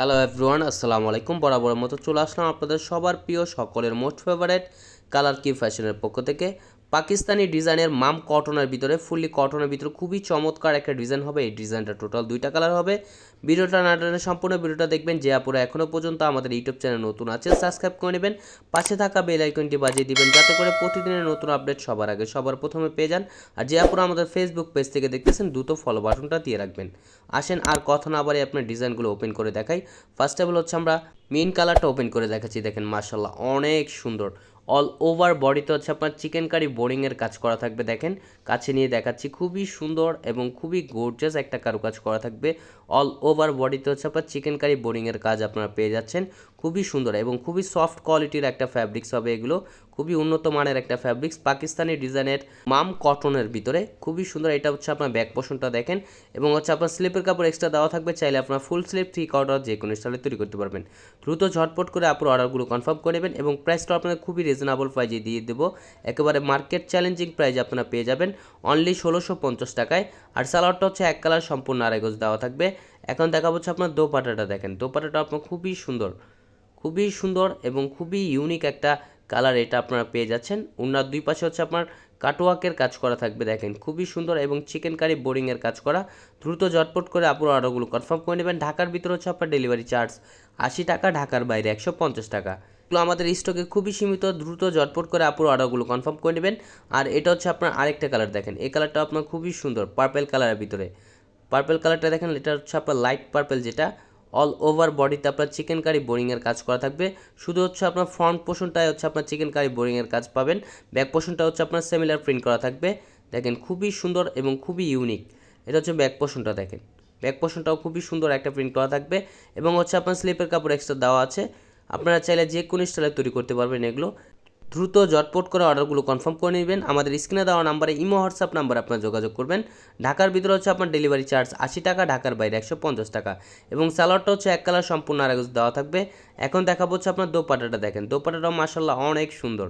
Hello everyone, আসসালামু আলাইকুম। বরাবরের মতো চলে আসলাম আপনাদের সবার প্রিয়, সকলের মোস্ট ফেভারেট কালার কি ফ্যাশনের পক্ষ থেকে পাকিস্তানি ডিজাইনের মাম কটনের ভিতরে, ফুললি কটনের ভিতরে খুবই চমৎকার একটা ডিজাইন হবে। এই ডিজাইনটা টোটাল দুইটা কালার হবে। ভিডিওটা না টেনে সম্পূর্ণ ভিডিওটা দেখবেন। যে আপুরা এখনও পর্যন্ত আমাদের ইউটিউব চ্যানেল নতুন আছে, সাবস্ক্রাইব করে নেবেন, পাশে থাকা বেল আইকনটি বাজিয়ে দিবেন যাতে করে প্রতিদিনের নতুন আপডেট সবার আগে সবার প্রথমে পেয়ে যান। আর যে আপুরা আমাদের ফেসবুক পেজ থেকে দেখতেছেন, দ্রুত ফলো বাটনটা দিয়ে রাখবেন। আসেন আর কথা না বাড়িয়ে আপনার ডিজাইনগুলো ওপেন করে দেখাই। ফার্স্ট অফ অল হচ্ছে আমরা মেইন কালারটা ওপেন করে দেখাচ্ছি। দেখেন মাশাআল্লাহ অনেক সুন্দর। অল ওভার বডিতে হচ্ছে আপনার চিকেন কারি বোরিংয়ের কাজ করা থাকবে। দেখেন কাছে নিয়ে দেখাচ্ছি, খুবই সুন্দর এবং খুবই গর্জিয়াস একটা কারুকাজ করা থাকবে। অল ওভার বডিতে হচ্ছে আপনার চিকেন কারি বোরিংয়ের কাজ আপনারা পেয়ে যাচ্ছেন। খুবই সুন্দর এবং খুবই সফট কোয়ালিটির একটা ফ্যাব্রিক্স হবে এগুলো। খুবই উন্নত মানের একটা ফ্যাব্রিক্স, পাকিস্তানি ডিজাইনের মাম কটনের ভিতরে খুবই সুন্দর। এটা হচ্ছে আপনার ব্যাক পোর্শনটা দেখেন এবং হচ্ছে আপনার স্লিপের কাপড় এক্সট্রা দেওয়া থাকবে। চাইলে আপনার ফুল স্লিপ 3/4 যে কোনো স্টাইলে তৈরি করতে পারবেন। দ্রুত ঝটপট করে আপনার অর্ডারগুলো কনফার্ম করে নেবেন এবং প্রাইসটা আপনাদের খুবই রিজনেবল প্রাইজে দিয়ে দেবো। একেবারে মার্কেট চ্যালেঞ্জিং প্রাইজে আপনারা পেয়ে যাবেন অনলি 1650 টাকায়। আর সালোয়ারটা হচ্ছে এক কালার সম্পূর্ণ আড়াই গজ দেওয়া থাকবে। এখন দেখা হচ্ছে আপনার দোপাটাটা দেখেন, দোপাটাটা আপনার খুবই সুন্দর, খুবই সুন্দর এবং খুবই ইউনিক একটা কালার এটা আপনারা পেয়ে যাচ্ছেন। ওনার দুই পাশে হচ্ছে আপনার কাটওয়ার্কের কাজ করা থাকবে। দেখেন খুবই সুন্দর এবং চিকেন কারি বোরিংয়ের কাজ করা। দ্রুত ঝটপট করে আপনার অর্ডারগুলো কনফার্ম করে নেবেন। ঢাকার ভিতরে হচ্ছে আপনার ডেলিভারি চার্জ 80 টাকা, ঢাকার বাইরে 150 টাকা। এগুলো আমাদের স্টকে খুবই সীমিত। দ্রুত ঝটপট করে আপনার অর্ডারগুলো কনফার্ম করে নেবেন। আর এটা হচ্ছে আপনার আরেকটা কালার দেখেন, এই কালারটা আপনার খুবই সুন্দর, পার্পেল কালারের ভিতরে। পার্পেল কালারটা দেখেন, এটা হচ্ছে আপনার লাইট পার্পেল, যেটা অল ওভার বডিতে আপনার চিকেন কারি বোরিংয়ের কাজ করা থাকবে। শুধু হচ্ছে আপনার ফ্রন্ট পোর্শনটায় হচ্ছে আপনার চিকেন কারি বোরিংয়ের কাজ পাবেন। ব্যাক পোর্শনটা হচ্ছে আপনার সিমিলার প্রিন্ট করা থাকবে। দেখেন খুবই সুন্দর এবং খুবই ইউনিক। এটা হচ্ছে ব্যাক পোর্শনটা দেখেন, ব্যাক পোর্শনটাও খুবই সুন্দর একটা প্রিন্ট করা থাকবে এবং হচ্ছে আপনার স্লিপের কাপড় এক্সট্রা দেওয়া আছে। আপনারা চাইলে যে কোনো স্টাইলে তৈরি করতে পারবেন এগুলো। দ্রুত ঝটপট করে অর্ডারগুলো কনফার্ম করে নেবেন। আমাদের স্ক্রিনে দেওয়া নাম্বারে ইমো হোয়াটসঅ্যাপ নাম্বারে আপনারা যোগাযোগ করবেন। ঢাকার ভিতরে হচ্ছে আপনার ডেলিভারি চার্জ 80 টাকা, ঢাকার বাইরে 150 টাকা এবং সালোয়ারটা হচ্ছে এক কালার সম্পূর্ণ আড়াই গজ দেওয়া থাকবে। এখন দেখাবো হচ্ছে আপনার দোপাটাটা দেখেন, দোপাটাটাও মাশাআল্লাহ অনেক সুন্দর।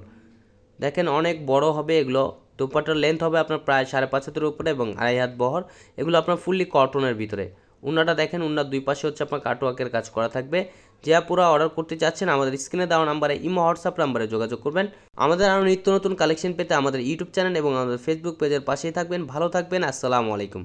দেখেন অনেক বড় হবে এগুলো। দোপাটার লেন্থ হবে আপনার প্রায় 5.5 হাতের উপরে এবং 2.5 হাত বহর। এগুলো আপনার ফুললি কটনের ভিতরে। উন্নাটা দেখেন, উন্নার দুই পাশে হচ্ছে আপনার কাটওয়ার্কের কাজ করা থাকবে। যে পুরো অর্ডার করতে চাচ্ছেন আমাদের স্ক্রিনে দেওয়া নাম্বারে ইমো হোয়াটসঅ্যাপ নাম্বারে যোগাযোগ করবেন। আমাদের আরও নিত্য নতুন কালেকশন পেতে আমাদের ইউটিউব চ্যানেল এবং আমাদের ফেসবুক পেজের পাশেই থাকবেন। ভালো থাকবেন, আসসালামু আলাইকুম।